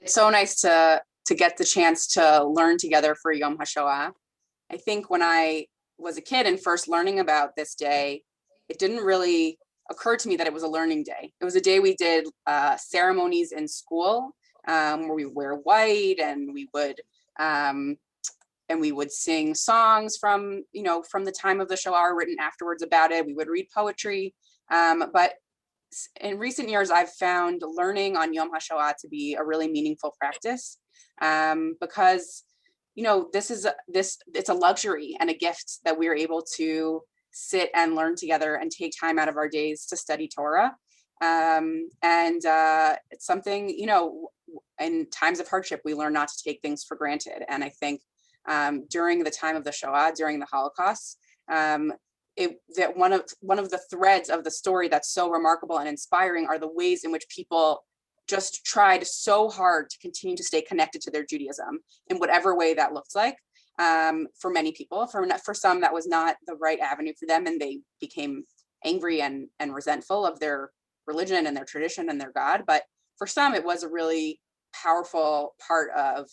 It's so nice to get the chance to learn together for Yom HaShoah. I think when I was a kid and first learning about this day, it didn't really occur to me that it was a learning day. It was a day we did ceremonies in school, where we wear white and we would sing songs from the time of the Shoah written afterwards about it. We would read poetry, but in recent years, I've found learning on Yom HaShoah to be a really meaningful practice, because it's a luxury and a gift that we're able to sit and learn together and take time out of our days to study Torah. It's something, in times of hardship, we learn not to take things for granted. And I think during the time of the Shoah, during the Holocaust, that one of the threads of the story that's so remarkable and inspiring are the ways in which people just tried so hard to continue to stay connected to their Judaism in whatever way that looks like. For many people, for some, that was not the right avenue for them, and they became angry and resentful of their religion and their tradition and their God. But for some, it was a really powerful part of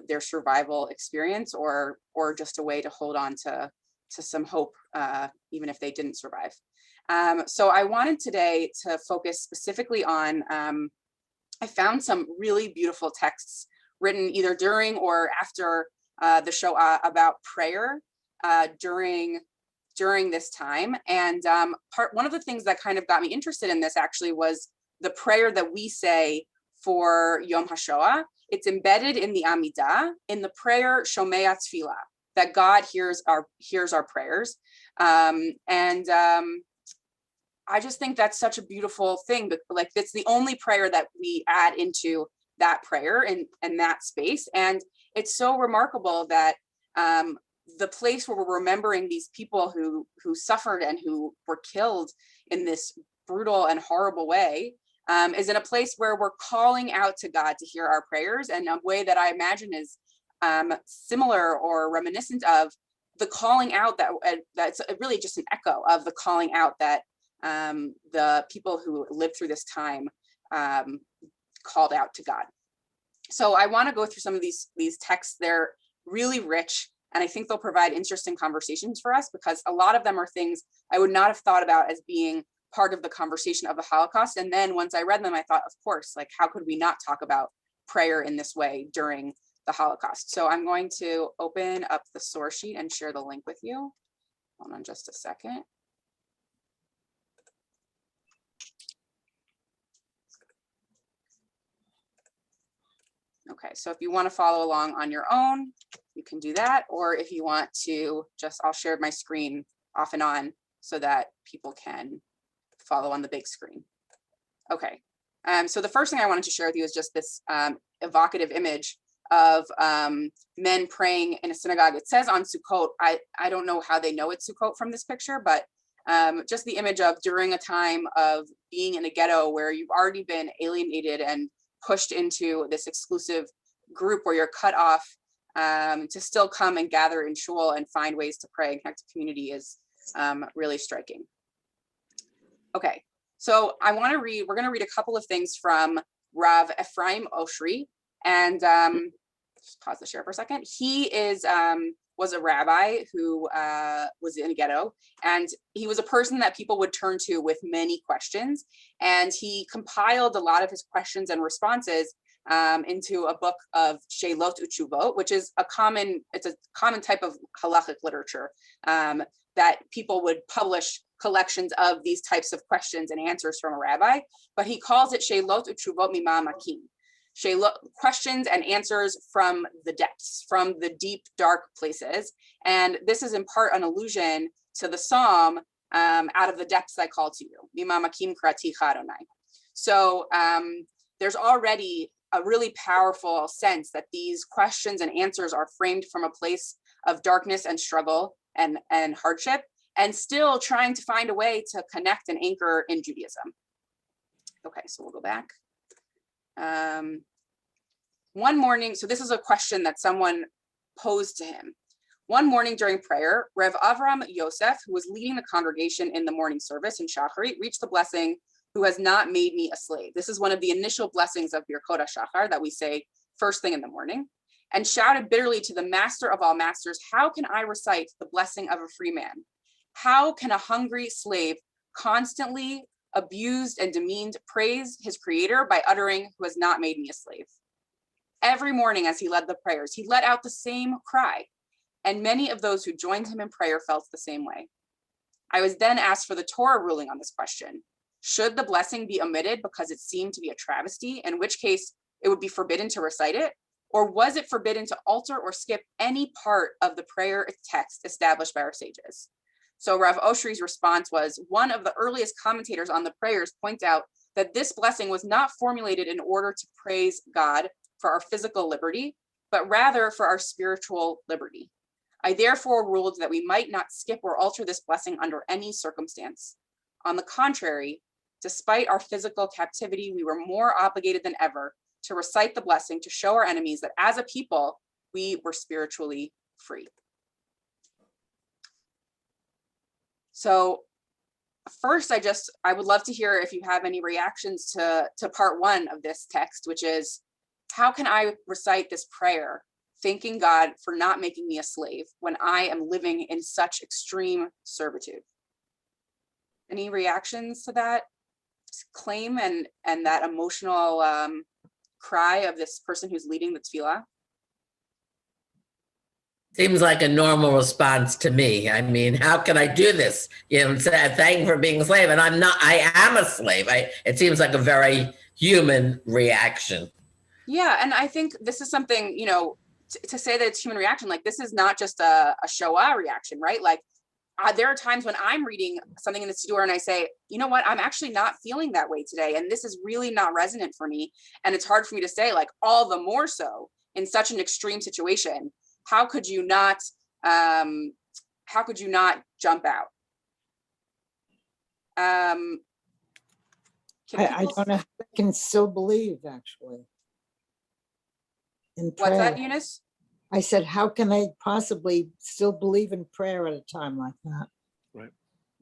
their survival experience, or just a way to hold on to some hope, even if they didn't survive. So I wanted today to focus specifically on, I found some really beautiful texts written either during or after the Shoah about prayer during this time. And one of the things that kind of got me interested in this actually was the prayer that we say for Yom HaShoah. It's embedded in the Amidah, in the prayer Shomea Tefillah, that God hears our prayers. I just think that's such a beautiful thing, but like, it's the only prayer that we add into that prayer and that space. And it's so remarkable that the place where we're remembering these people who suffered and who were killed in this brutal and horrible way, is in a place where we're calling out to God to hear our prayers, in a way that I imagine is similar or reminiscent of the calling out that's really just an echo of the calling out that the people who lived through this time called out to God. So I want to go through some of these texts. They're really rich, and I think they'll provide interesting conversations for us, because a lot of them are things I would not have thought about as being part of the conversation of the Holocaust. And then once I read them, I thought, of course, like, how could we not talk about prayer in this way during the Holocaust? So I'm going to open up the source sheet and share the link with you. Hold on just a second. Okay, so if you want to follow along on your own, you can do that. Or if you want to I'll share my screen off and on so that people can follow on the big screen. Okay, so the first thing I wanted to share with you is just this evocative image of men praying in a synagogue. It says on Sukkot, I don't know how they know it's Sukkot from this picture, but just the image of during a time of being in a ghetto where you've already been alienated and pushed into this exclusive group where you're cut off, to still come and gather in shul and find ways to pray and connect to community is really striking. Okay, so we're going to read a couple of things from Rav Ephraim Oshri, and just pause the share for a second. He was a rabbi who was in a ghetto, and he was a person that people would turn to with many questions. And he compiled a lot of his questions and responses into a book of Sheilot Utshuvot, which is a common type of halachic literature, that people would publish collections of these types of questions and answers from a rabbi. But he calls it Sheilot Utshuvot Mima'amakim. Questions and answers from the depths, from the deep, dark places. And this is in part an allusion to the psalm, out of the depths I call to you. Mima'amakim kraticha Adonai. So there's already a really powerful sense that these questions and answers are framed from a place of darkness and struggle and hardship, and still trying to find a way to connect and anchor in Judaism. Okay, so we'll go back. One morning, so this is a question that someone posed to him. One morning during prayer, Rev Avram Yosef, who was leading the congregation in the morning service in Shacharit, reached the blessing, who has not made me a slave. This is one of the initial blessings of Birkot HaShachar that we say first thing in the morning. And shouted bitterly to the master of all masters, how can I recite the blessing of a free man? How can a hungry slave, constantly abused and demeaned, praise his creator by uttering, who has not made me a slave? Every morning as he led the prayers, he let out the same cry, and many of those who joined him in prayer felt the same way. I was then asked for the Torah ruling on this question. Should the blessing be omitted because it seemed to be a travesty, in which case it would be forbidden to recite it? Or was it forbidden to alter or skip any part of the prayer text established by our sages? So Rav Oshri's response was, one of the earliest commentators on the prayers points out that this blessing was not formulated in order to praise God for our physical liberty, but rather for our spiritual liberty. I therefore ruled that we might not skip or alter this blessing under any circumstance. On the contrary, despite our physical captivity, we were more obligated than ever to recite the blessing to show our enemies that as a people, we were spiritually free. So first, I would love to hear if you have any reactions to part one of this text, which is, how can I recite this prayer, thanking God for not making me a slave when I am living in such extreme servitude? Any reactions to that claim and that emotional cry of this person who's leading the tefillah? Seems like a normal response to me. I mean, how can I do this? You know, thank you for being a slave, and I'm not. I am a slave. It seems like a very human reaction. Yeah, and I think this is something, you know, to say that it's human reaction. Like, this is not just a Shoah reaction, right? Like, there are times when I'm reading something in the Siddur and I say, you know what, I'm actually not feeling that way today, and this is really not resonant for me, and it's hard for me to say, like, all the more so in such an extreme situation. How could you not jump out? I don't know if I can still believe, actually, in prayer. What's that, Eunice? I said, how can I possibly still believe in prayer at a time like that?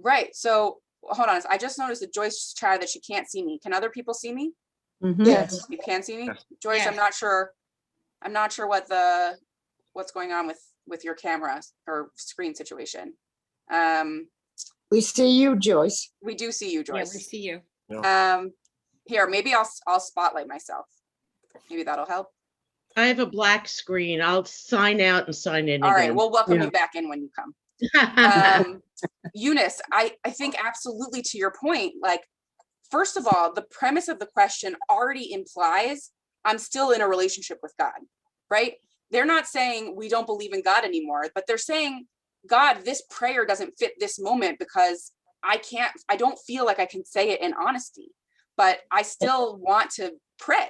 Right. So hold on. I just noticed that Joyce chatted that she can't see me. Can other people see me? Yes. You can see me? Yes. Joyce, Yes. I'm not sure what's going on with your camera or screen situation. We see you, Joyce. We do see you, Yeah, Joyce. we see you. Here, maybe I'll spotlight myself. Maybe that'll help. I have a black screen. I'll sign out and sign in All right, again. we'll welcome you back in when you come. Eunice, I think absolutely to your point, like, first of all, the premise of the question already implies I'm still in a relationship with God, right? They're not saying we don't believe in God anymore, but they're saying, God, this prayer doesn't fit this moment because I don't feel like I can say it in honesty, but I still want to pray,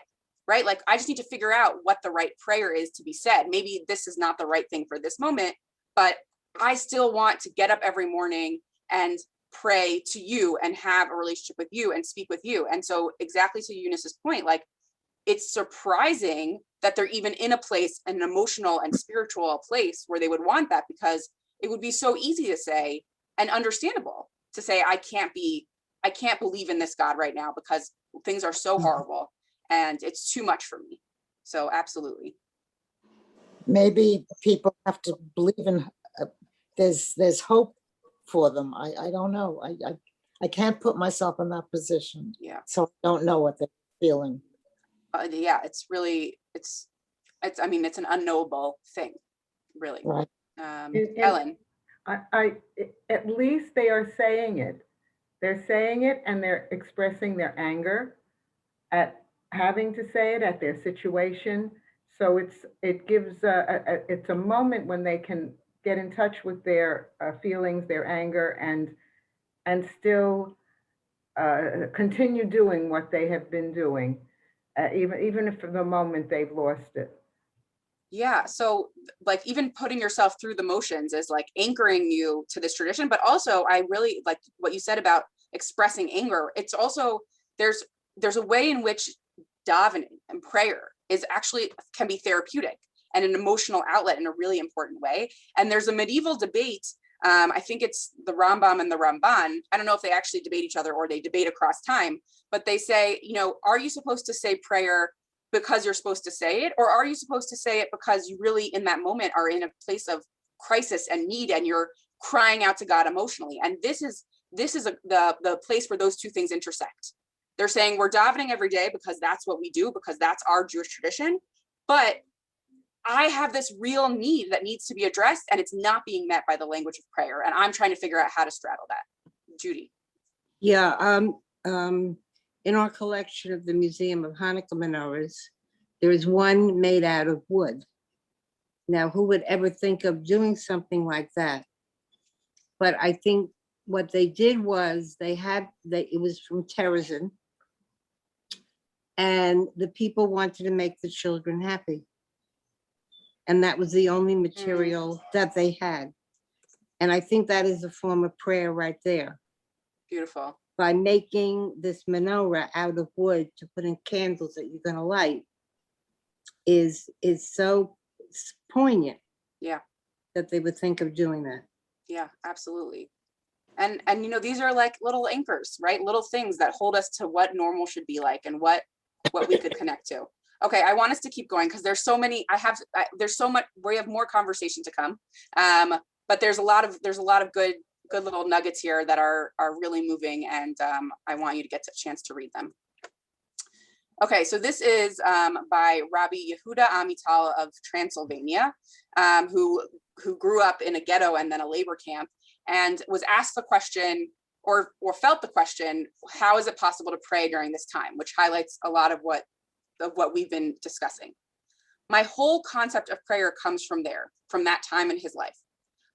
right? Like, I just need to figure out what the right prayer is to be said. Maybe this is not the right thing for this moment, but I still want to get up every morning and pray to you and have a relationship with you and speak with you. And so exactly to Eunice's point, like, it's surprising that they're even in a place, an emotional and spiritual place where they would want that, because it would be so easy to say, and understandable to say, I can't believe in this God right now because things are so horrible and it's too much for me. So absolutely. Maybe people have to believe in, there's hope for them. I don't know. I can't put myself in that position. Yeah. So I don't know what they're feeling. Yeah, it's I mean, it's an unknowable thing, really. Right. Ellen. At least they are saying it. They're saying it and they're expressing their anger at having to say it, at their situation. So it gives it's a moment when they can get in touch with their feelings, their anger, and still continue doing what they have been doing, even if for the moment they've lost it. Yeah, so like, even putting yourself through the motions is like anchoring you to this tradition, but also I really like what you said about expressing anger. It's also, there's a way in which davening and prayer is actually can be therapeutic and an emotional outlet in a really important way. And there's a medieval debate I think it's the Rambam and the Ramban. I don't know if they actually debate each other or they debate across time, but they say, you know, are you supposed to say prayer because you're supposed to say it? Or are you supposed to say it because you really in that moment are in a place of crisis and need and you're crying out to God emotionally? And this is the place where those two things intersect. They're saying we're davening every day because that's what we do, because that's our Jewish tradition. But I have this real need that needs to be addressed and it's not being met by the language of prayer. And I'm trying to figure out how to straddle that. Judy. Yeah, in our collection of the Museum of Hanukkah menorahs, there is one made out of wood. Now, who would ever think of doing something like that? But I think what they did was it was from terrorism, and the people wanted to make the children happy. And that was the only material that they had. And I think that is a form of prayer right there. Beautiful. By making this menorah out of wood to put in candles that you're gonna light is so poignant. Yeah. That they would think of doing that. Yeah, absolutely. And you know, these are like little anchors, right? Little things that hold us to what normal should be like and what we could connect to. Okay, I want us to keep going because there's so many, there's so much, we have more conversation to come. But there's a lot of good little nuggets here that are really moving, and I want you to get a chance to read them. Okay, so this is by Rabbi Yehuda Amital of Transylvania, who grew up in a ghetto and then a labor camp, and was asked the question, or felt the question, how is it possible to pray during this time? Which highlights a lot of what we've been discussing. My whole concept of prayer comes from that time in his life.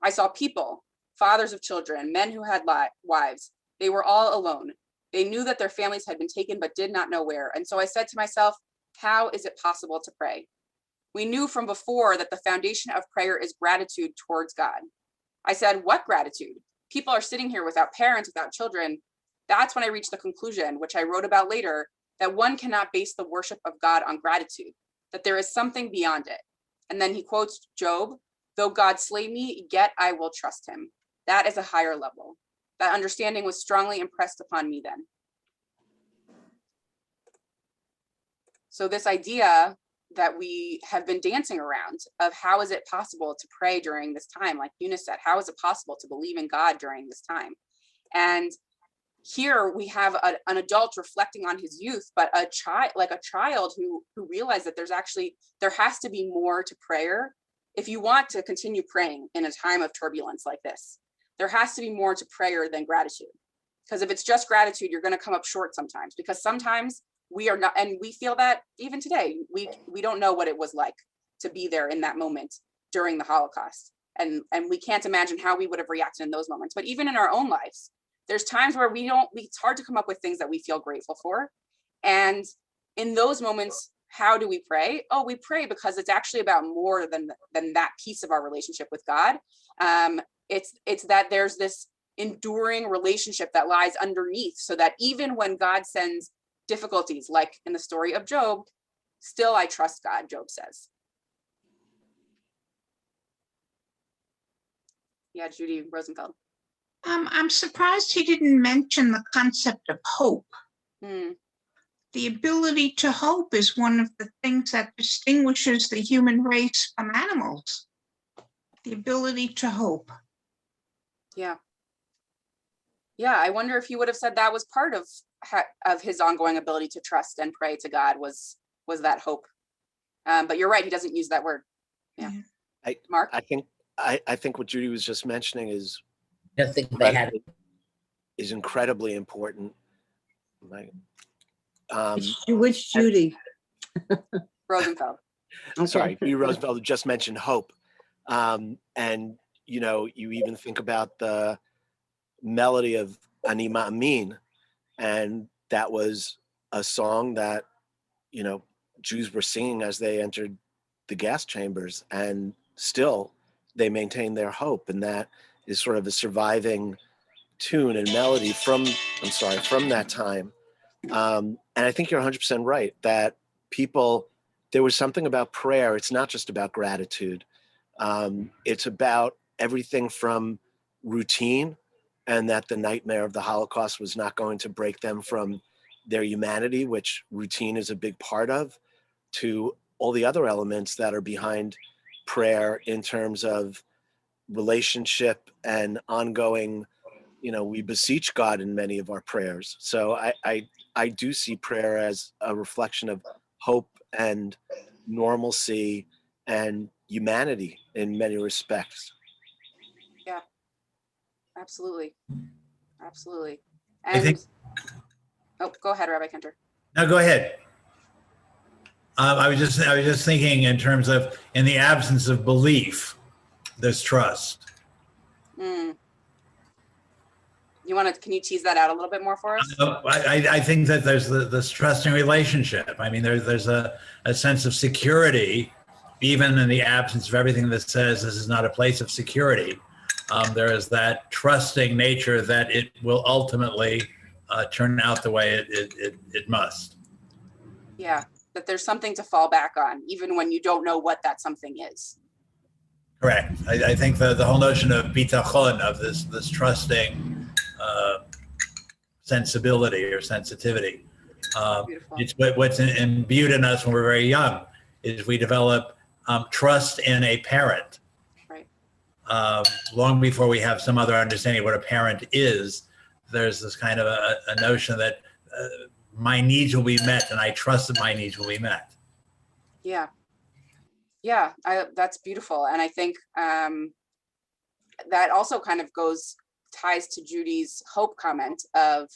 I saw people, fathers of children, men who had wives. They were all alone. They knew that their families had been taken, but did not know where. And so I said to myself, how is it possible to pray? We knew from before that the foundation of prayer is gratitude towards God. I said, what gratitude? People are sitting here without parents, without children. That's when I reached the conclusion, which I wrote about later, that one cannot base the worship of God on gratitude, that there is something beyond it. And then he quotes Job, though God slay me, yet I will trust him. That is a higher level. That understanding was strongly impressed upon me then. So this idea that we have been dancing around of how is it possible to pray during this time, like Eunice said, how is it possible to believe in God during this time? And here we have an adult reflecting on his youth, but a child who realized that there has to be more to prayer. If you want to continue praying in a time of turbulence like this, there has to be more to prayer than gratitude. Because if it's just gratitude, you're going to come up short sometimes, because sometimes we are not, and we feel that even today, we don't know what it was like to be there in that moment during the Holocaust. And we can't imagine how we would have reacted in those moments. But even in our own lives, there's times where it's hard to come up with things that we feel grateful for. And in those moments, how do we pray? Oh, we pray because it's actually about more than that piece of our relationship with God. It's that there's this enduring relationship that lies underneath, so that even when God sends difficulties, like in the story of Job, still I trust God, Job says. Yeah, Judy Rosenfeld. I'm surprised he didn't mention the concept of hope. The ability to hope is one of the things that distinguishes the human race from animals. The ability to hope. Yeah. Yeah, I wonder if he would have said that was part of his ongoing ability to trust and pray to God was that hope. But you're right, he doesn't use that word. Yeah. Mark? I think what Judy was just mentioning is incredibly important. Which Judy? Rosenfeld. Sorry, Judy Rosenfeld just mentioned hope. And you even think about the melody of Ani Ma'amin, and that was a song that Jews were singing as they entered the gas chambers, and still they maintain their hope, and that is sort of a surviving tune and melody from that time. And I think you're 100% right that there was something about prayer. It's not just about gratitude. It's about everything from routine, and that the nightmare of the Holocaust was not going to break them from their humanity, which routine is a big part of, to all the other elements that are behind prayer in terms of relationship and ongoing, we beseech God in many of our prayers. So I do see prayer as a reflection of hope and normalcy and humanity in many respects. Yeah, absolutely. Absolutely. I think. Oh, go ahead, Rabbi Kenter. No, go ahead. I was just thinking in terms of, in the absence of belief, there's trust. Can you tease that out a little bit more for us? I think that there's this trusting relationship. I mean, there's a sense of security, even in the absence of everything that says this is not a place of security. There is that trusting nature that it will ultimately turn out the way it must. Yeah, that there's something to fall back on, even when you don't know what that something is. Correct. I think the whole notion of bitachon, of this trusting sensibility or sensitivity, it's what's imbued in us when we're very young, is we develop trust in a parent. Right. Long before we have some other understanding of what a parent is, there's this kind of a notion that my needs will be met, and I trust that my needs will be met. Yeah. Yeah, that's beautiful. And I think that also kind of ties to Judy's hope comment of,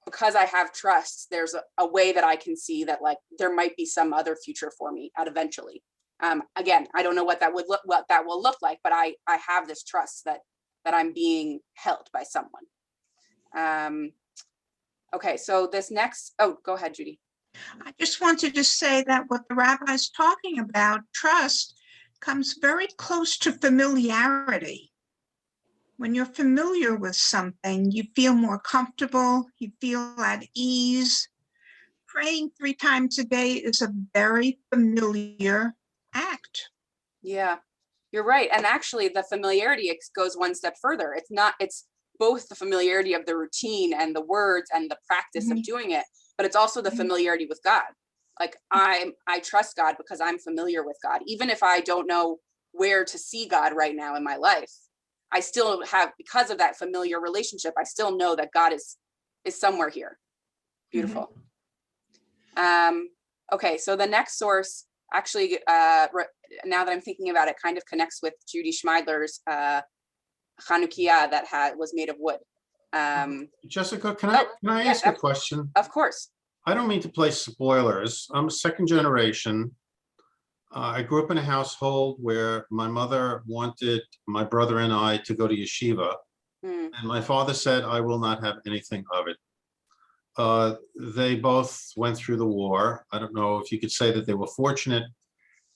because I have trust, there's a way that I can see that, like, there might be some other future for me eventually. Again, I don't know what that will look like, but I have this trust that I'm being held by someone. Okay, so this next, go ahead, Judy. I just wanted to say that what the rabbi's talking about, trust, comes very close to familiarity. When you're familiar with something, you feel more comfortable, you feel at ease. Praying 3 times a day is a very familiar act. Yeah, you're right. And actually the familiarity goes one step further. It's both the familiarity of the routine and the words and the practice of doing it, but it's also the familiarity with God. Like I trust God because I'm familiar with God. Even if I don't know where to see God right now in my life, I still have, because of that familiar relationship, I still know that God is somewhere here. Beautiful. Okay, so the next source, actually, now that I'm thinking about it, kind of connects with Judy Schmeidler's Chanukiah that was made of wood. Jessica, can I ask a question? Of course. I don't mean to play spoilers. I'm a second generation. I grew up in a household where my mother wanted my brother and I to go to yeshiva, and my father said, I will not have anything of it. They both went through the war. I don't know if you could say that they were fortunate,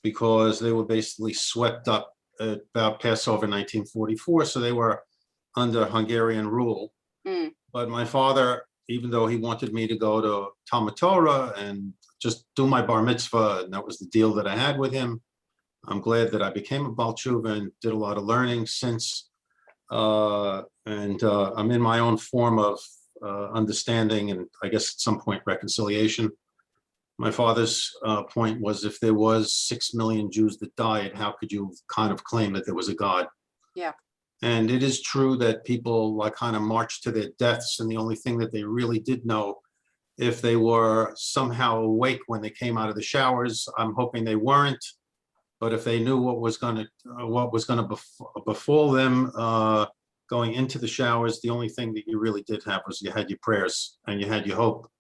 because they were basically swept up at about Passover 1944, so they were under Hungarian rule. But my father, even though he wanted me to go to Talmud Torah and just do my bar mitzvah, and that was the deal that I had with him, I'm glad that I became a Baal Tshuva and did a lot of learning since. I'm in my own form of understanding, and I guess at some point reconciliation. My father's point was, if there was 6 million Jews that died, how could you kind of claim that there was a God? Yeah. And it is true that people like kind of marched to their deaths, and the only thing that they really did know, if they were somehow awake when they came out of the showers, I'm hoping they weren't. But if they knew what was going to befall them going into the showers, the only thing that you really did have was you had your prayers and you had your hope.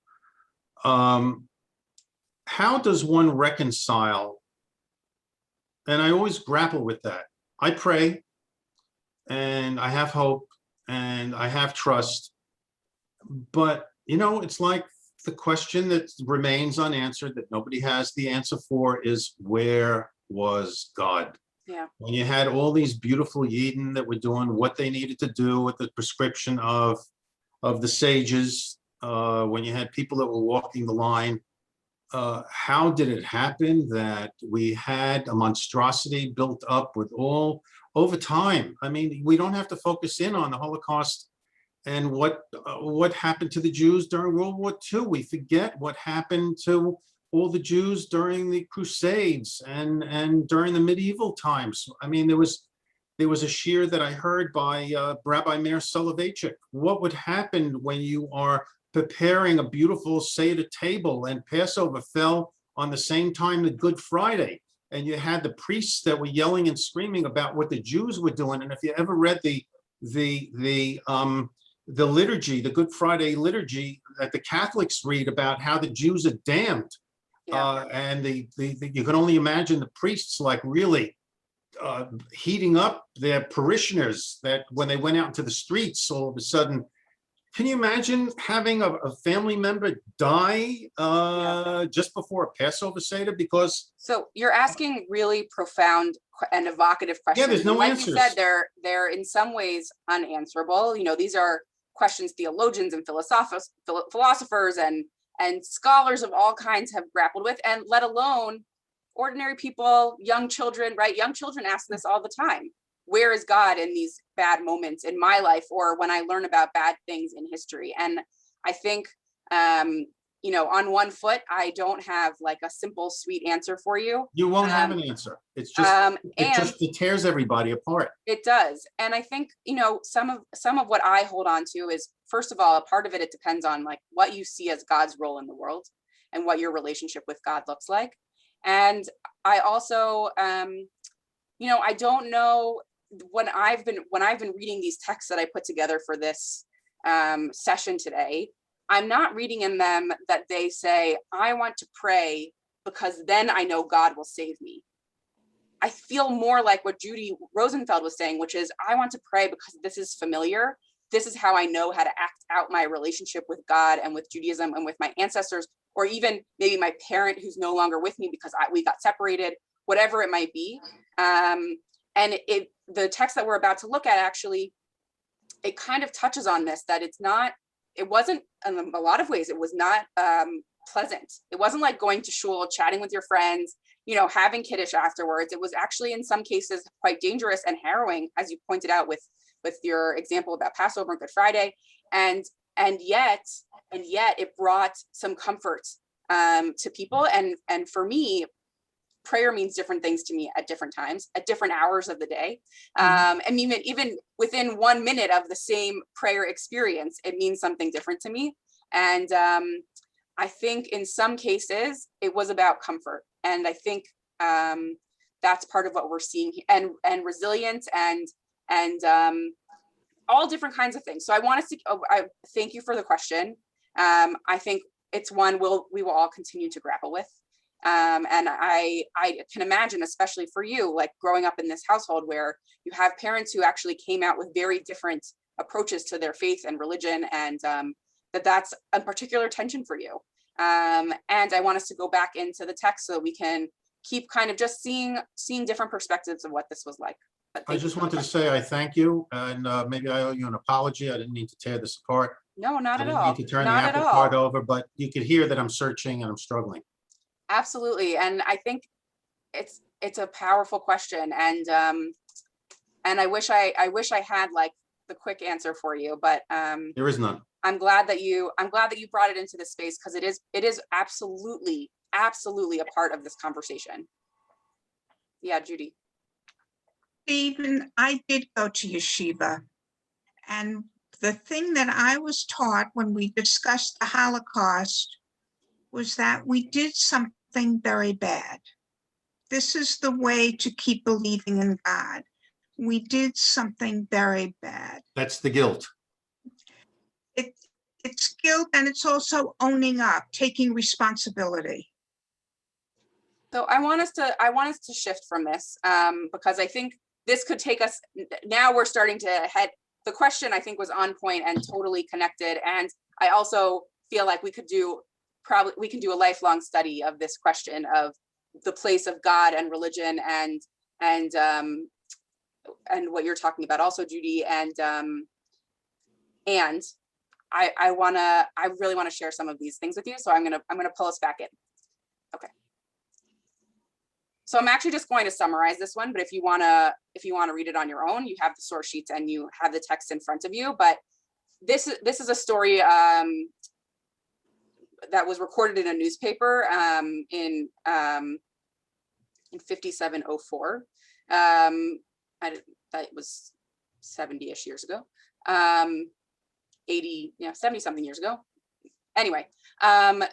How does one reconcile? And I always grapple with that. I pray and I have hope and I have trust, but it's like the question that remains unanswered, that nobody has the answer for, is, where was God? Yeah. When you had all these beautiful Yidden that were doing what they needed to do with the prescription of the sages, when you had people that were walking the line, how did it happen that we had a monstrosity built up with all over time. I mean, we don't have to focus in on the Holocaust and what happened to the Jews during World War II. We forget what happened to all the Jews during the Crusades and during the medieval times. I mean, there was a shiur that I heard by Rabbi Meir Soloveitchik. What would happen when you are preparing a beautiful Seder table and Passover fell on the same time that Good Friday, and you had the priests that were yelling and screaming about what the Jews were doing? And if you ever read the liturgy, the Good Friday liturgy that the Catholics read about how the Jews are damned, and you can only imagine the priests like really heating up their parishioners, that when they went out into the streets, all of a sudden, can you imagine having a family member die just before a Passover Seder? Because so you're asking really profound and evocative questions. Yeah, there's no like answers. You said, they're in some ways unanswerable. You know, these are questions theologians and philosophers and scholars of all kinds have grappled with, and let alone ordinary people, young children, right? Young children ask this all the time. Where is God in these bad moments in my life, or when I learn about bad things in history? And I think, you know, on one foot, I don't have like a simple, sweet answer for you. You won't have an answer. It's just, it tears everybody apart. It does. And I think, you know, some of what I hold on to is, first of all, a part of it depends on like what you see as God's role in the world and what your relationship with God looks like. And I also, you know, I don't know, when I've been reading these texts that I put together for this session today, I'm not reading in them that they say, I want to pray because then I know God will save me. I feel more like what Judy Rosenfeld was saying, which is, I want to pray because this is familiar. This is how I know how to act out my relationship with God and with Judaism and with my ancestors, or even maybe my parent who's no longer with me because we got separated, whatever it might be. And the text that we're about to look at, actually, it kind of touches on this, that it wasn't, in a lot of ways, it was not pleasant. It wasn't like going to shul, chatting with your friends, you know, having kiddush afterwards. It was actually in some cases quite dangerous and harrowing, as you pointed out with your example about Passover and Good Friday. And yet it brought some comfort to people. And for me, prayer means different things to me at different times, at different hours of the day. And even within 1 minute of the same prayer experience, it means something different to me. And I think in some cases it was about comfort. And I think that's part of what we're seeing here, and resilience and all different kinds of things. So I thank you for the question. I think it's one we will all continue to grapple with. And I can imagine, especially for you, like growing up in this household where you have parents who actually came out with very different approaches to their faith and religion, and that's a particular tension for you. And I want us to go back into the text so that we can keep kind of just seeing different perspectives of what this was like. I just wanted to say I thank you, and maybe I owe you an apology. I didn't mean to tear this apart. No, not at all. I didn't mean to turn the apple cart over, but you could hear that I'm searching and I'm struggling. Absolutely. And I think it's a powerful question. And I wish I had like the quick answer for you, but there is none. I'm glad that you brought it into this space, because it is absolutely a part of this conversation. Yeah, Judy. Stephen, I did go to yeshiva, and the thing that I was taught when we discussed the Holocaust was that we did something very bad. This is the way to keep believing in God. We did something very bad. That's the guilt. It's guilt, and it's also owning up, taking responsibility. So I want us to shift from this, because I think this could take us, now we're starting to head, the question I think was on point and totally connected. And I also feel like we can do a lifelong study of this question of the place of God and religion and what you're talking about also, Judy. And I really want to share some of these things with you. So I'm gonna pull us back in. Okay. So I'm actually just going to summarize this one, but if you want to read it on your own, you have the source sheets and you have the text in front of you. But this is a story that was recorded in a newspaper in 5704. That was 70-ish years ago, 80, 70 something years ago. Anyway,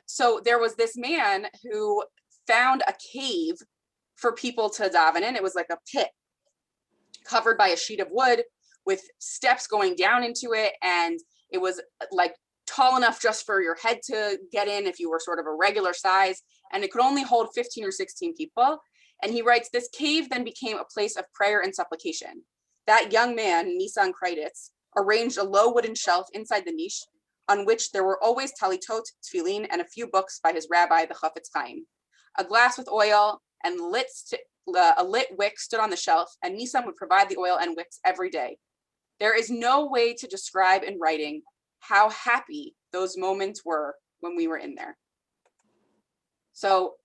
so there was this man who found a cave for people to daven in. It was like a pit covered by a sheet of wood with steps going down into it. And it was like tall enough just for your head to get in if you were sort of a regular size. And it could only hold 15 or 16 people. And he writes, this cave then became a place of prayer and supplication. That young man, Nisan Kreititz, arranged a low wooden shelf inside the niche on which there were always talitot, tefillin, and a few books by his rabbi, the Chafetz Chaim. A glass with oil and a lit wick stood on the shelf, and Nisan would provide the oil and wicks every day. There is no way to describe in writing how happy those moments were when we were in there. So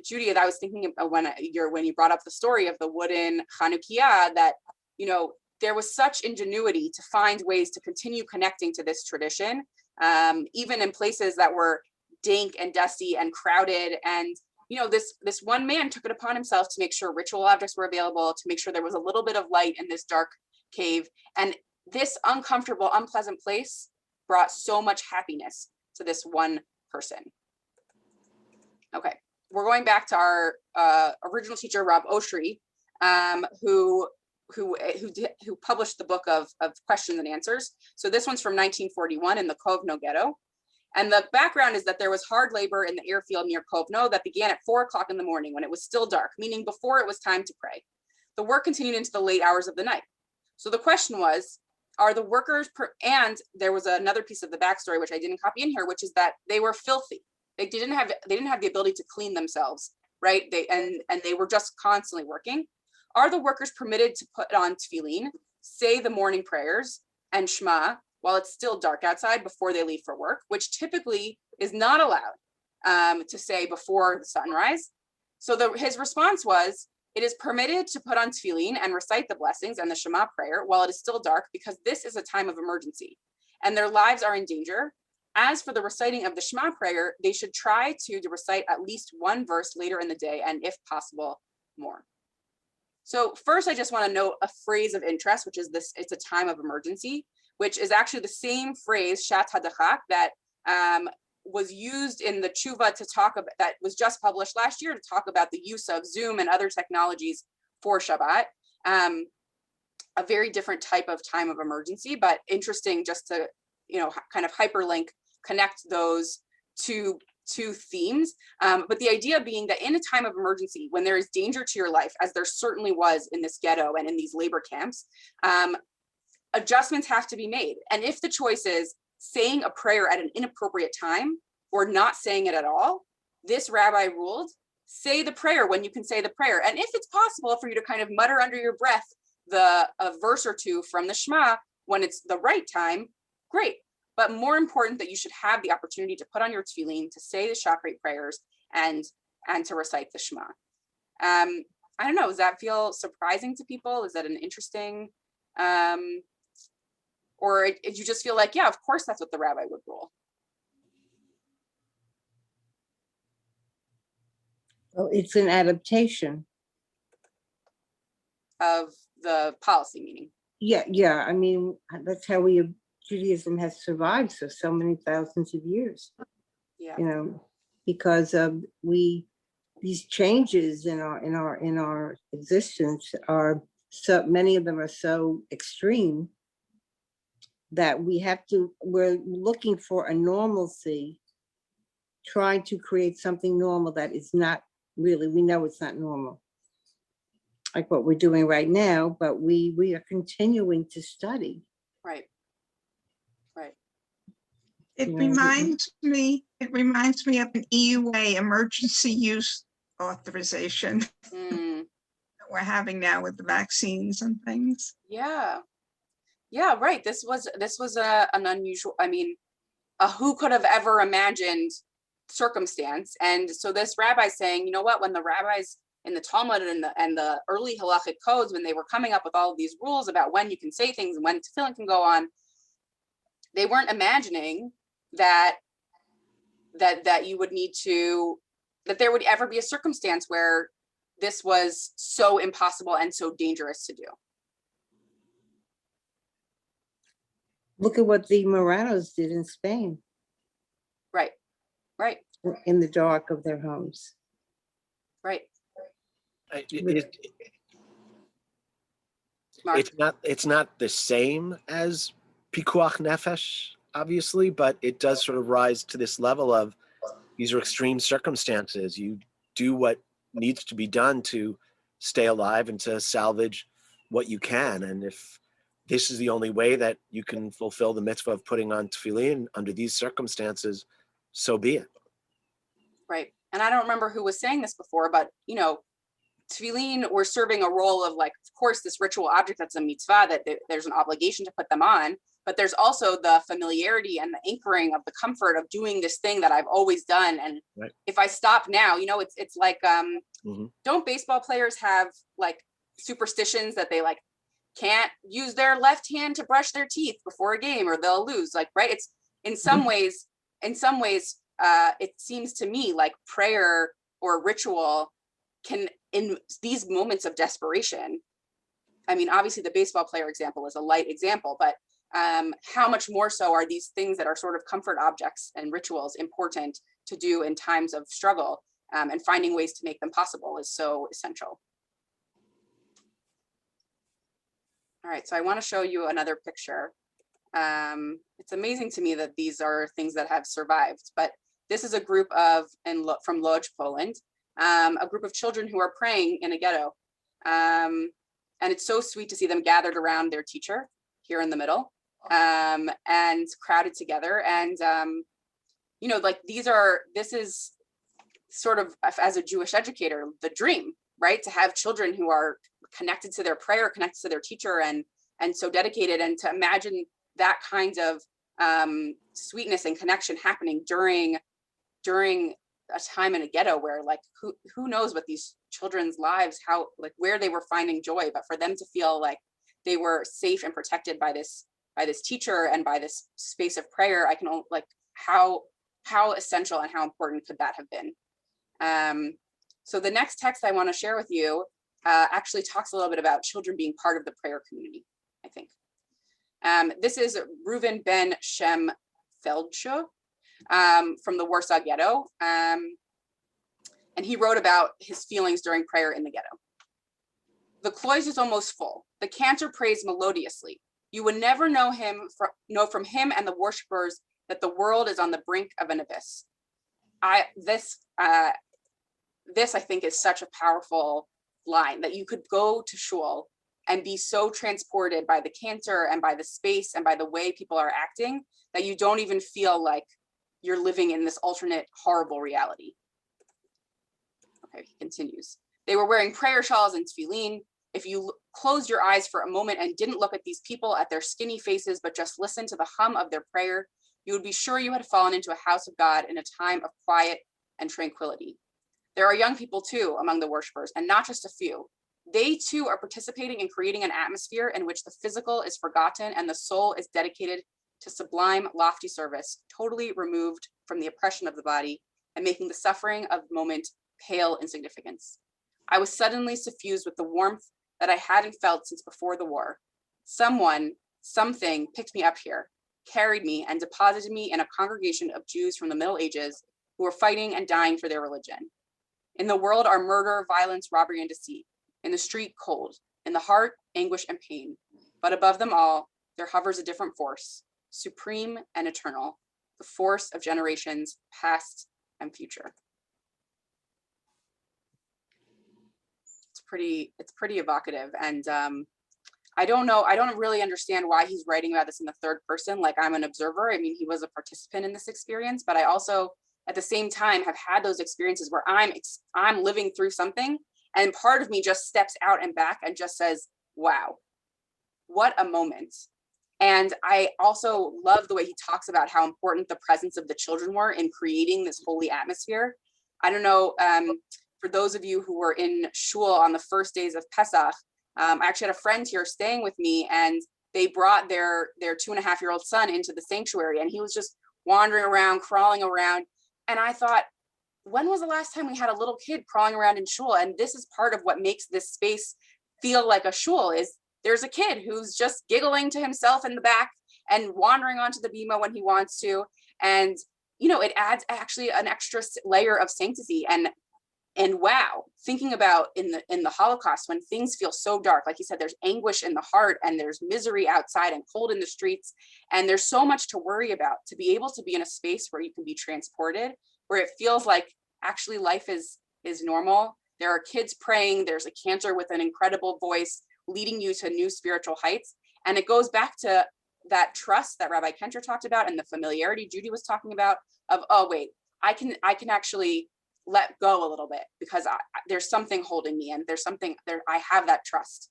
Judy, I was thinking of when you brought up the story of the wooden Chanukiah, that, there was such ingenuity to find ways to continue connecting to this tradition, even in places that were dank and dusty and crowded. And this one man took it upon himself to make sure ritual objects were available, to make sure there was a little bit of light in this dark cave. And this uncomfortable, unpleasant place brought so much happiness to this one person. Okay, we're going back to our original teacher, Rob Oshry, who published the book of questions and answers. So this one's from 1941 in the Kovno ghetto. And the background is that there was hard labor in the airfield near Kovno that began at 4 o'clock in the morning when it was still dark, meaning before it was time to pray. The work continued into the late hours of the night. So the question was, are the workers, and there was another piece of the backstory, which I didn't copy in here, which is that they were filthy. They didn't have the ability to clean themselves, right? And they were just constantly working. Are the workers permitted to put on tefillin, say the morning prayers, and Shema while it's still dark outside before they leave for work, which typically is not allowed to say before the sunrise? So his response was, it is permitted to put on tefillin and recite the blessings and the Shema prayer while it is still dark, because this is a time of emergency and their lives are in danger. As for the reciting of the Shema prayer, they should try to recite at least one verse later in the day, and if possible, more. So first, I just want to note a phrase of interest, which is this: it's a time of emergency, which is actually the same phrase, Shat HaDachak, that was used in the tshuva to talk about, that was just published last year, to talk about the use of Zoom and other technologies for Shabbat. A very different type of time of emergency, but interesting just to, kind of hyperlink, connect those two themes. But the idea being that in a time of emergency, when there is danger to your life, as there certainly was in this ghetto and in these labor camps, adjustments have to be made. And if the choice is saying a prayer at an inappropriate time or not saying it at all, this rabbi ruled, say the prayer when you can say the prayer. And if it's possible for you to kind of mutter under your breath a verse or two from the Shema when it's the right time, great. But more important, that you should have the opportunity to put on your tefillin, to say the Shachrit prayers, and to recite the Shema. I don't know, does that feel surprising to people? Is that an interesting, or did you just feel like, yeah, of course that's what the rabbi would rule? Well, it's an adaptation of the policy, meaning. Yeah. I mean, that's how Judaism has survived so many thousands of years. Yeah. Because of these changes in our existence are so many of them are so extreme that we're looking for a normalcy, trying to create something normal that is not really, we know it's not normal, like what we're doing right now, but we are continuing to study. Right. It reminds me of an EUA, emergency use authorization that we're having now with the vaccines and things. Yeah, right. This was an unusual, who could have ever imagined circumstance? And so this rabbi saying, you know what, when the rabbis in the Talmud and the early halachic codes, when they were coming up with all of these rules about when you can say things and when tefillin can go on, they weren't imagining that you would need to, that there would ever be a circumstance where this was so impossible and so dangerous to do. Look at what the Moranos did in Spain. Right, right, in the dark of their homes. right. It's not the same as pikuach nefesh, obviously, but it does sort of rise to this level of these are extreme circumstances. You do what needs to be done to stay alive and to salvage what you can. And if this is the only way that you can fulfill the mitzvah of putting on tefillin under these circumstances, so be it. Right. And I don't remember who was saying this before, but you know, tefillin were serving a role of, like, of course, this ritual object that's a mitzvah, that there's an obligation to put them on, but there's also the familiarity and the anchoring of the comfort of doing this thing that I've always done. And right. If I stop now, you know, it's like, don't baseball players have like superstitions that they like can't use their left hand to brush their teeth before a game or they'll lose, like, right? It's in some ways, it seems to me like prayer or ritual can, in these moments of desperation, I mean, obviously the baseball player example is a light example, but how much more so are these things that are sort of comfort objects and rituals important to do in times of struggle, and finding ways to make them possible is so essential. All right, so I want to show you another picture. It's amazing to me that these are things that have survived, but this is a group from Lodz, Poland, a group of children who are praying in a ghetto. And it's so sweet to see them gathered around their teacher here in the middle, and crowded together. And, you know, like this is sort of, as a Jewish educator, the dream, right? To have children who are connected to their prayer, connected to their teacher, and so dedicated, and to imagine that kind of sweetness and connection happening during a time in a ghetto where, like, who knows what these children's lives, how, like, where they were finding joy, but for them to feel like they were safe and protected by this teacher and by this space of prayer, I can, like, how essential and how important could that have been? So the next text I want to share with you actually talks a little bit about children being part of the prayer community, I think. This is Reuven Ben Shem Feldschuh, from the Warsaw Ghetto. And he wrote about his feelings during prayer in the ghetto. The cloister is almost full. The cantor prays melodiously. You would never know from him and the worshipers that the world is on the brink of an abyss. This I think is such a powerful line, that you could go to shul and be so transported by the cantor and by the space and by the way people are acting that you don't even feel like you're living in this alternate horrible reality. Okay, he continues. They were wearing prayer shawls and tefillin. If you closed your eyes for a moment and didn't look at these people, at their skinny faces, but just listened to the hum of their prayer, you would be sure you had fallen into a house of God in a time of quiet and tranquility. There are young people too among the worshipers, and not just a few. They too are participating in creating an atmosphere in which the physical is forgotten and the soul is dedicated to sublime, lofty service, totally removed from the oppression of the body and making the suffering of the moment pale in significance. I was suddenly suffused with the warmth that I hadn't felt since before the war. Something picked me up here, carried me and deposited me in a congregation of Jews from the Middle Ages who were fighting and dying for their religion. In the world are murder, violence, robbery, and deceit. In the street, cold. In the heart, anguish and pain. But above them all, there hovers a different force, supreme and eternal, the force of generations past and future. It's pretty evocative. And I don't really understand why he's writing about this in the third person, like I'm an observer. I mean, he was a participant in this experience, but I also, at the same time, have had those experiences where I'm living through something, and part of me just steps out and back and just says, wow, what a moment. And I also love the way he talks about how important the presence of the children were in creating this holy atmosphere. I don't know, for those of you who were in shul on the first days of Pesach, I actually had a friend here staying with me, and they brought their 2.5-year-old son into the sanctuary, and he was just wandering around, crawling around. And I thought, when was the last time we had a little kid crawling around in shul? And this is part of what makes this space feel like a shul, is there's a kid who's just giggling to himself in the back and wandering onto the bima when he wants to. And, you know, it adds actually an extra layer of sanctity. And wow, thinking about in the Holocaust, when things feel so dark, like you said, there's anguish in the heart and there's misery outside and cold in the streets, and there's so much to worry about. To be able to be in a space where you can be transported, where it feels like actually life is normal. There are kids praying, there's a cantor with an incredible voice leading you to new spiritual heights. And it goes back to that trust that Rabbi Kenter talked about and the familiarity Judy was talking about of, oh wait, I can actually let go a little bit because there's something holding me, and there's something there. I have that trust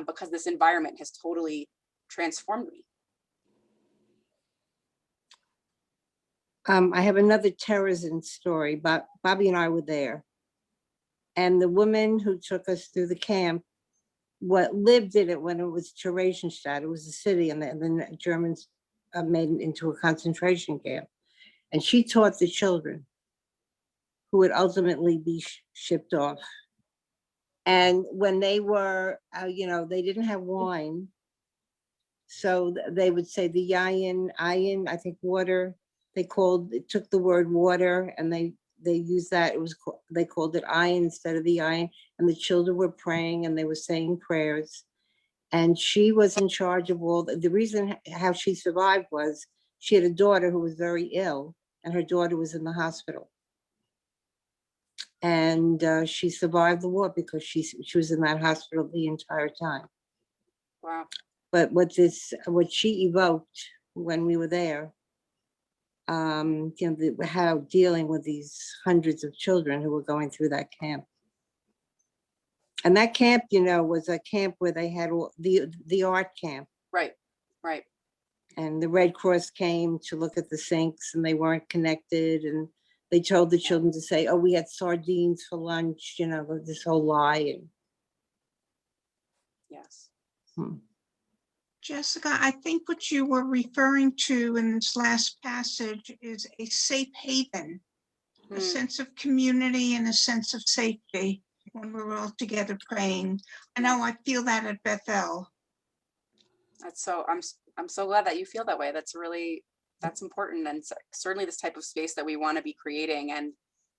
because this environment has totally transformed me. I have another terrorism story, but Bobby and I were there. And the woman who took us through the camp, what lived in it when it was Theresienstadt, it was a city, and the Germans made it into a concentration camp. And she taught the children who would ultimately be shipped off. And when they were, they didn't have wine. So they would say the yayin, I think water, took the word water, and they used that, they called it ayin instead of the ayin. And the children were praying and they were saying prayers. And she was in charge of all, the reason how she survived was she had a daughter who was very ill, and her daughter was in the hospital. And she survived the war because she was in that hospital the entire time. Wow. But what she evoked when we were there, how dealing with these hundreds of children who were going through that camp. And that camp, was a camp where they had the art camp. Right, right. And the Red Cross came to look at the sinks, and they weren't connected, and they told the children to say, oh, we had sardines for lunch, this whole lie. Yes. Jessica, I think what you were referring to in this last passage is a safe haven, a sense of community and a sense of safety when we're all together praying. I know I feel that at Bethel. That's so, I'm so glad that you feel that way. That's important, and certainly this type of space that we want to be creating. And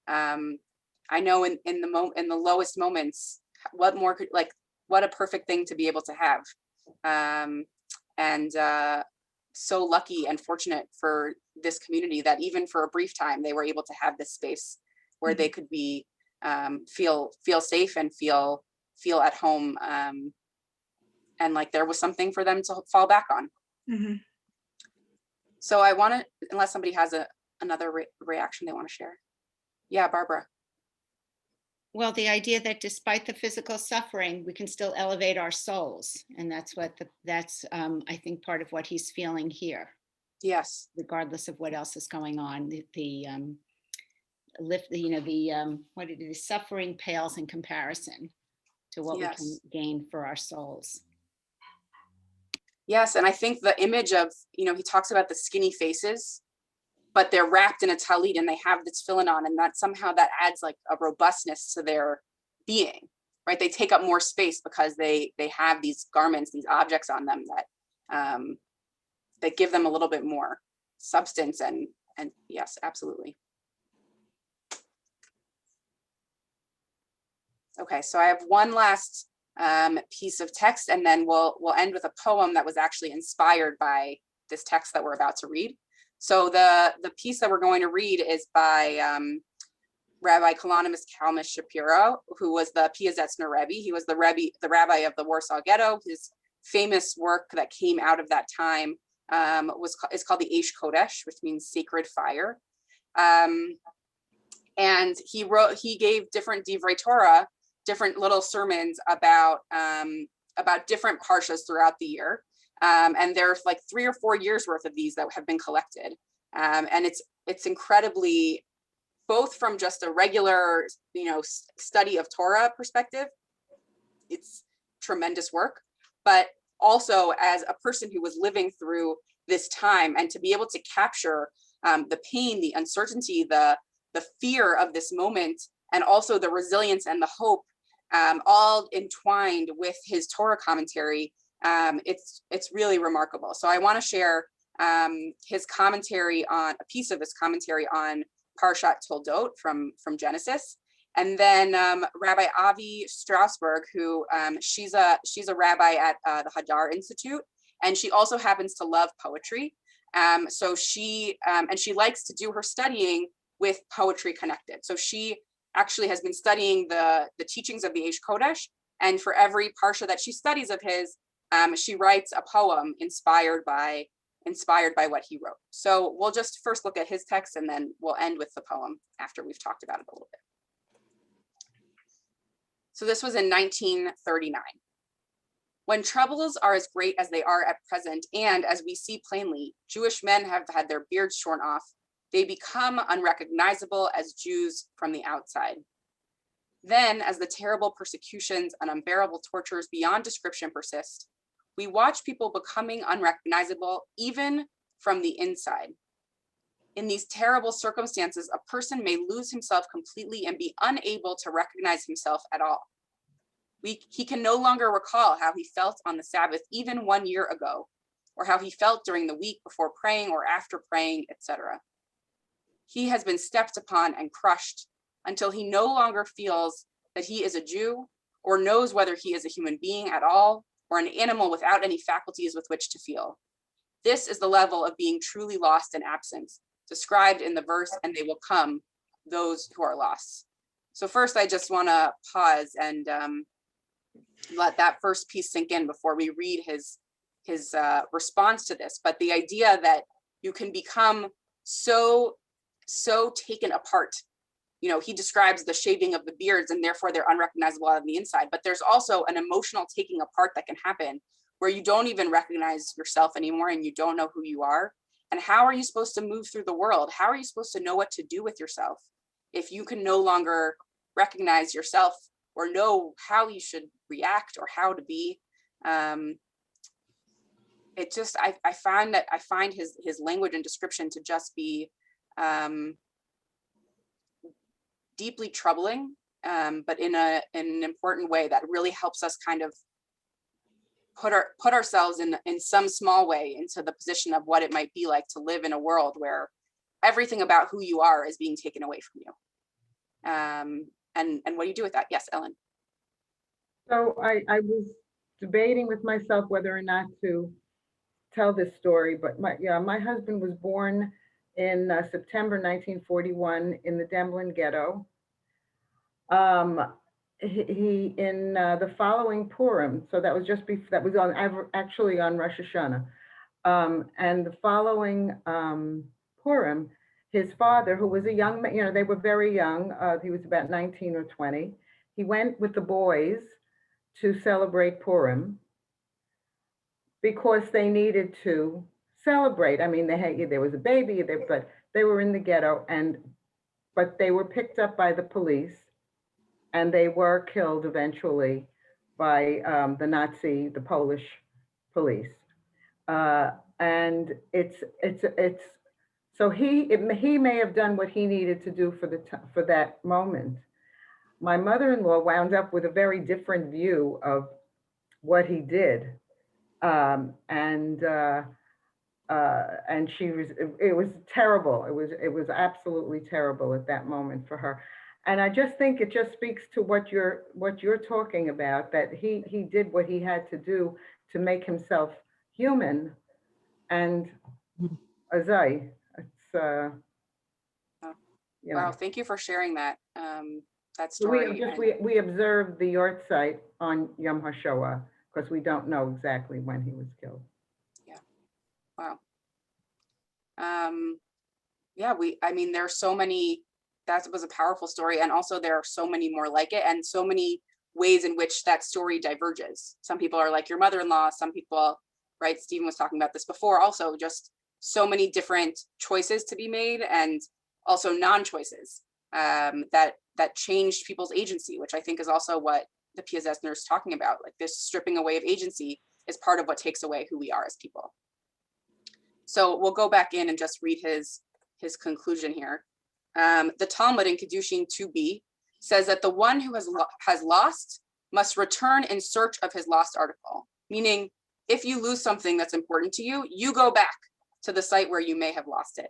I know in the lowest moments, what more could, what a perfect thing to be able to have. So lucky and fortunate for this community that even for a brief time, they were able to have this space where they could be, feel safe and feel at home. And like there was something for them to fall back on. Mm-hmm. So I want to, unless somebody has another reaction they want to share. Yeah, Barbara. Well, the idea that despite the physical suffering, we can still elevate our souls. And that's I think part of what he's feeling here. Yes. Regardless of what else is going on, the suffering pales in comparison to what we can gain for our souls. Yes, and I think the image of, he talks about the skinny faces, but they're wrapped in a talit and they have this tefillin on, and that somehow that adds like a robustness to their being, right? They take up more space because they have these garments, these objects on them that give them a little bit more substance and yes, absolutely. Okay, so I have one last piece of text, and then we'll end with a poem that was actually inspired by this text that we're about to read. So the piece that we're going to read is by Rabbi Kalonymus Kalmish Shapiro, who was the Piazetzner Rebbe. He was the rabbi of the Warsaw Ghetto. His famous work that came out of that time is called the Eish Kodesh, which means sacred fire. And he gave different divrei Torah, different little sermons about different parshas throughout the year. And there's like 3 or 4 years worth of these that have been collected. And it's incredibly both from just a regular, study of Torah perspective, it's tremendous work, but also as a person who was living through this time, and to be able to capture the pain, the uncertainty, the fear of this moment, and also the resilience and the hope, all entwined with his Torah commentary. It's really remarkable. So I want to share his commentary on a piece of his commentary on Parshat Toldot from Genesis, and then Rabbi Avi Strasberg, who she's a rabbi at the Hadar Institute, and she also happens to love poetry. So she likes to do her studying with poetry connected. So she actually has been studying the teachings of the Eish Kodesh, and for every parsha that she studies of his, she writes a poem inspired by what he wrote. So we'll just first look at his text, and then we'll end with the poem after we've talked about it a little bit. So this was in 1939. When troubles are as great as they are at present, and as we see plainly, Jewish men have had their beards shorn off, they become unrecognizable as Jews from the outside. Then, as the terrible persecutions and unbearable tortures beyond description persist, we watch people becoming unrecognizable even from the inside. In these terrible circumstances, a person may lose himself completely and be unable to recognize himself at all. He can no longer recall how he felt on the Sabbath even 1 year ago, or how he felt during the week before praying or after praying, etc. He has been stepped upon and crushed until he no longer feels that he is a Jew, or knows whether he is a human being at all, or an animal without any faculties with which to feel. This is the level of being truly lost in absence, described in the verse, and they will come, those who are lost. So first, I just want to pause and let that first piece sink in before we read his response to this. But the idea that you can become so taken apart. He describes the shaving of the beards, and therefore they're unrecognizable on the inside. But there's also an emotional taking apart that can happen where you don't even recognize yourself anymore, and you don't know who you are. And how are you supposed to move through the world? How are you supposed to know what to do with yourself if you can no longer recognize yourself or know how you should react or how to be? I find his language and description to just be deeply troubling, but in an important way that really helps us kind of put ourselves in some small way into the position of what it might be like to live in a world where everything about who you are is being taken away from you. And what do you do with that? Yes, Ellen. So I was debating with myself whether or not to tell this story, but my husband was born in September 1941 in the Demlin ghetto. He in the following Purim, so that was actually on Rosh Hashanah, and the following Purim, his father, who was a young man, they were very young, he was about 19 or 20, he went with the boys to celebrate Purim because they needed to celebrate. I mean, there was a baby, but they were in the ghetto, but they were picked up by the police, and they were killed eventually by the Polish police. And so he may have done what he needed to do for that moment. My mother-in-law wound up with a very different view of what he did. And it was terrible. It was absolutely terrible at that moment for her. And I just think it just speaks to what you're talking about, that he did what he had to do to make himself human. And Azai, it's Wow, thank you for sharing that story. We observed the yard site on Yom HaShoah because we don't know exactly when he was killed. Yeah. Wow. There are so many. That was a powerful story, and also there are so many more like it, and so many ways in which that story diverges. Some people are like your mother-in-law, some people, right? Stephen was talking about this before, also just so many different choices to be made, and also non-choices. that changed people's agency, which I think is also what the Piasetzner is talking about. Like this stripping away of agency is part of what takes away who we are as people. So we'll go back in and just read his conclusion here. The Talmud in Kedushin 2b says that the one who has lost must return in search of his lost article. Meaning, if you lose something that's important to you, you go back to the site where you may have lost it.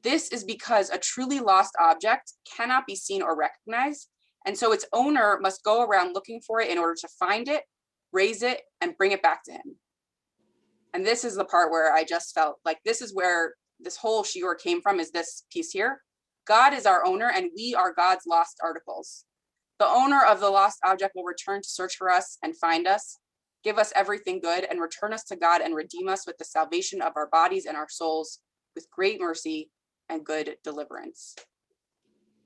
This is because a truly lost object cannot be seen or recognized, and so its owner must go around looking for it in order to find it, raise it, and bring it back to him. And this is the part where I just felt like this is where this whole shiur came from, is this piece here. God is our owner and we are God's lost articles. The owner of the lost object will return to search for us and find us, give us everything good, and return us to God and redeem us with the salvation of our bodies and our souls with great mercy and good deliverance.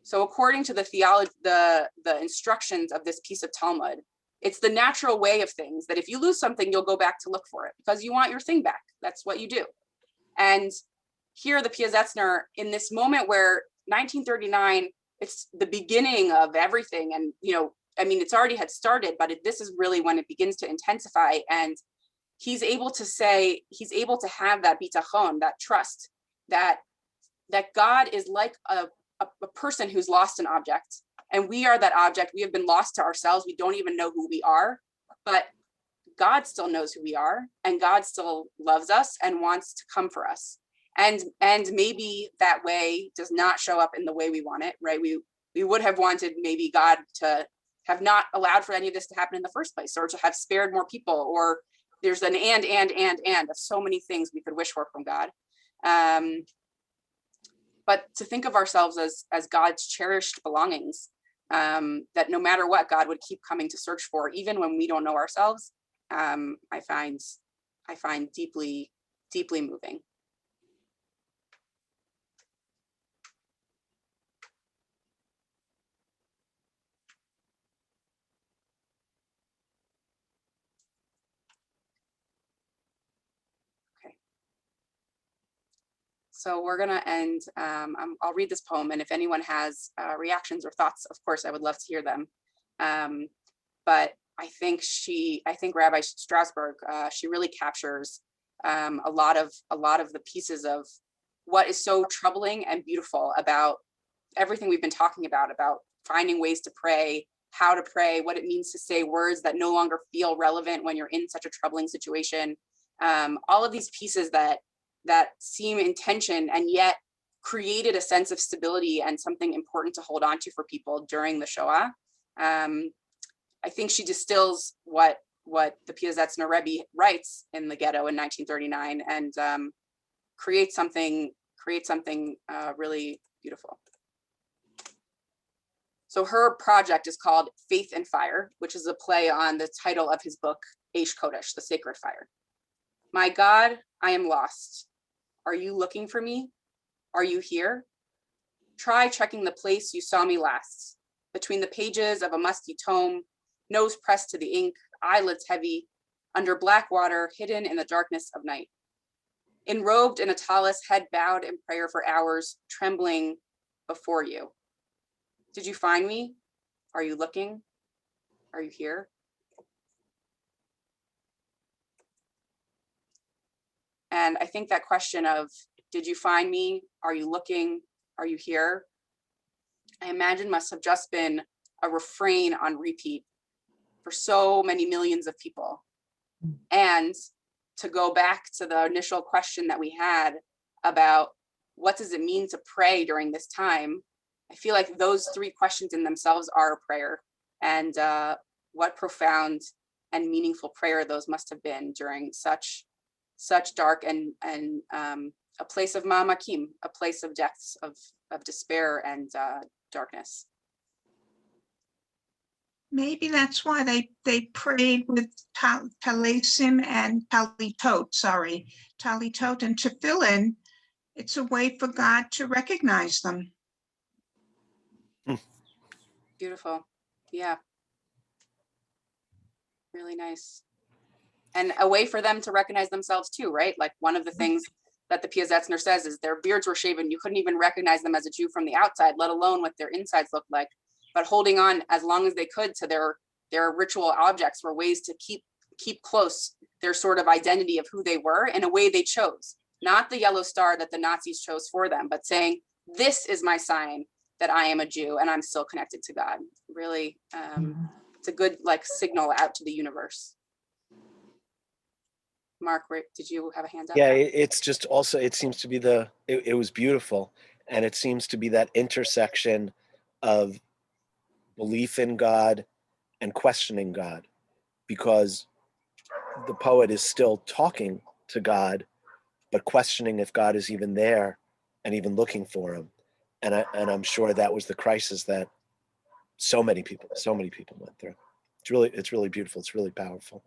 So according to the theology, the instructions of this piece of Talmud, it's the natural way of things that if you lose something, you'll go back to look for it because you want your thing back. That's what you do. And here the Piasetzner, in this moment where 1939, it's the beginning of everything. And, I mean, it's already had started, but this is really when it begins to intensify. And he's able to have that bitachon, that trust, that God is like a person who's lost an object. And we are that object. We have been lost to ourselves. We don't even know who we are, but God still knows who we are, and God still loves us and wants to come for us. And maybe that way does not show up in the way we want it, right? We would have wanted maybe God to have not allowed for any of this to happen in the first place, or to have spared more people, or there's an and of so many things we could wish for from God. But to think of ourselves as God's cherished belongings, that no matter what, God would keep coming to search for, even when we don't know ourselves, I find deeply, deeply moving. So we're going to end, I'll read this poem, and if anyone has reactions or thoughts, of course, I would love to hear them. But I think Rabbi Strasberg, she really captures a lot of the pieces of what is so troubling and beautiful about everything we've been talking about finding ways to pray, how to pray, what it means to say words that no longer feel relevant when you're in such a troubling situation. All of these pieces that seem in tension and yet created a sense of stability and something important to hold on to for people during the Shoah. I think she distills what the Piasetzner Rebbe writes in the ghetto in 1939 and create something really beautiful. So her project is called Faith and Fire, which is a play on the title of his book, Eish Kodesh, the Sacred Fire. My God, I am lost. Are you looking for me? Are you here? Try checking the place you saw me last. Between the pages of a musty tome, nose pressed to the ink, eyelids heavy, under black water, hidden in the darkness of night. Enrobed in a tallis, head bowed in prayer for hours, trembling before you. Did you find me? Are you looking? Are you here? And I think that question of, did you find me? Are you looking? Are you here? I imagine must have just been a refrain on repeat for so many millions of people. And to go back to the initial question that we had about what does it mean to pray during this time? I feel like those three questions in themselves are a prayer, and what profound and meaningful prayer those must have been during such dark and a place of ma'amakim, a place of depths of despair and darkness. Maybe that's why they prayed with talesim and talitot, talitot and tefillin. It's a way for God to recognize them. Beautiful. Yeah. Really nice. And a way for them to recognize themselves too, right? Like one of the things that the Piasetzner says is their beards were shaven. You couldn't even recognize them as a Jew from the outside, let alone what their insides looked like. But holding on as long as they could to their ritual objects were ways to keep close their sort of identity of who they were in a way they chose. Not the yellow star that the Nazis chose for them, but saying, this is my sign that I am a Jew and I'm still connected to God. Really, it's a good like signal out to the universe. Mark, did you have a hand up? Yeah, it's just also, it seems to be it was beautiful. And it seems to be that intersection of belief in God and questioning God, because the poet is still talking to God, but questioning if God is even there and even looking for him. And I'm sure that was the crisis that so many people went through. It's really beautiful. It's really powerful.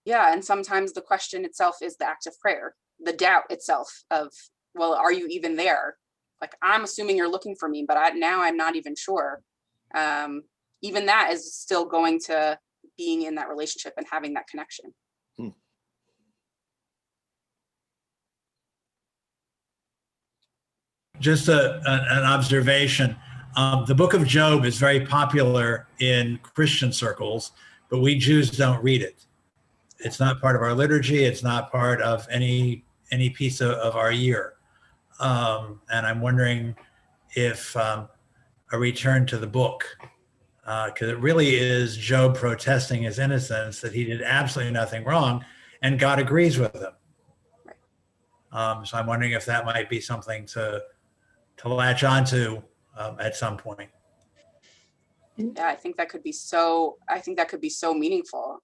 Yeah, and sometimes the question itself is the act of prayer, the doubt itself of, well, are you even there? Like, I'm assuming you're looking for me, but now I'm not even sure. Even that is still going to being in that relationship and having that connection. Just an observation. The book of Job is very popular in Christian circles, but we Jews don't read it. It's not part of our liturgy. It's not part of any piece of our year. And I'm wondering if a return to the book, because it really is Job protesting his innocence, that he did absolutely nothing wrong, and God agrees with him. So I'm wondering if that might be something to latch onto at some point. Yeah, I think that could be so meaningful.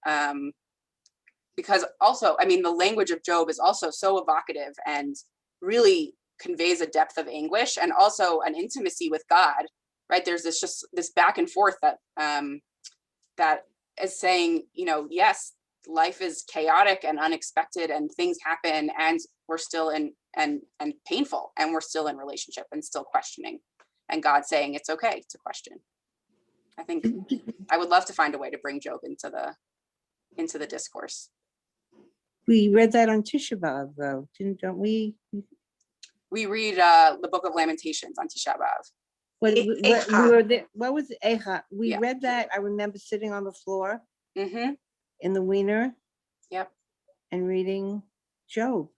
Because also, I mean, the language of Job is also so evocative and really conveys a depth of anguish and also an intimacy with God, right? There's this back and forth that is saying, yes, life is chaotic and unexpected and things happen and we're still in and painful and we're still in relationship and still questioning, and God saying it's okay to question. I think I would love to find a way to bring Job into the discourse. We read that on Tisha B'Av, though, don't we? We read the Book of Lamentations on Tisha B'Av. What was Echa? We read that. I remember sitting on the floor in the Wiener. Yep. And reading Job.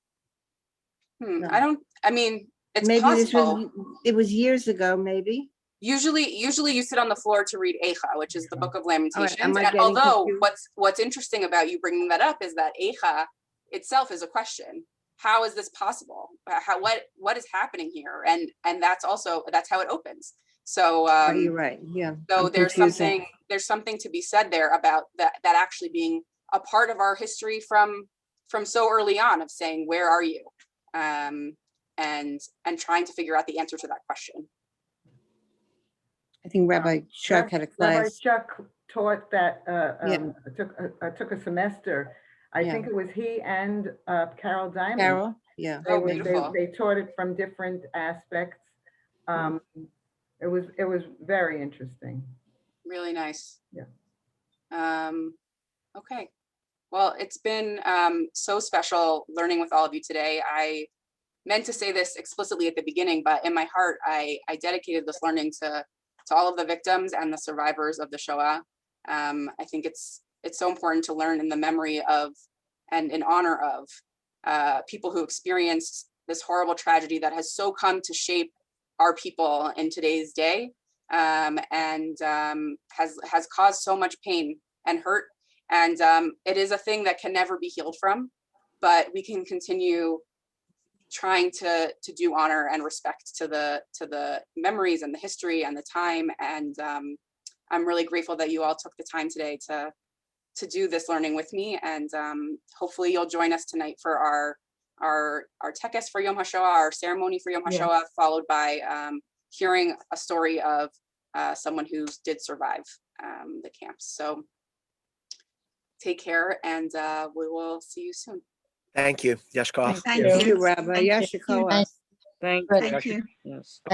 It's maybe possible. It was years ago, maybe. Usually you sit on the floor to read Echa, which is the Book of Lamentations. Right. And although what's interesting about you bringing that up is that Echa itself is a question. How is this possible? What is happening here? And that's how it opens. So you're right. Yeah. So there's something to be said there about that actually being a part of our history from so early on, of saying, where are you? And trying to figure out the answer to that question. I think Rabbi Chuck had a class. Rabbi Chuck taught that, took a semester. I think it was he and Carol Diamond. Carol, yeah. They taught it from different aspects. It was very interesting. Really nice. Yeah. Okay. Well, it's been so special learning with all of you today. I meant to say this explicitly at the beginning, but in my heart, I dedicated this learning to all of the victims and the survivors of the Shoah. I think it's so important to learn in the memory of and in honor of people who experienced this horrible tragedy that has so come to shape our people in today's day, and has caused so much pain and hurt. And it is a thing that can never be healed from, but we can continue trying to do honor and respect to the memories and the history and the time. And I'm really grateful that you all took the time today to do this learning with me. And hopefully you'll join us tonight for our tekes for Yom HaShoah, our ceremony for Yom HaShoah, followed by hearing a story of someone who did survive the camps. So take care, and we will see you soon. Thank you. Yashkoach. Thank Thank you. you, Rabbi. Yashikoah. Thank Thank you. Yes.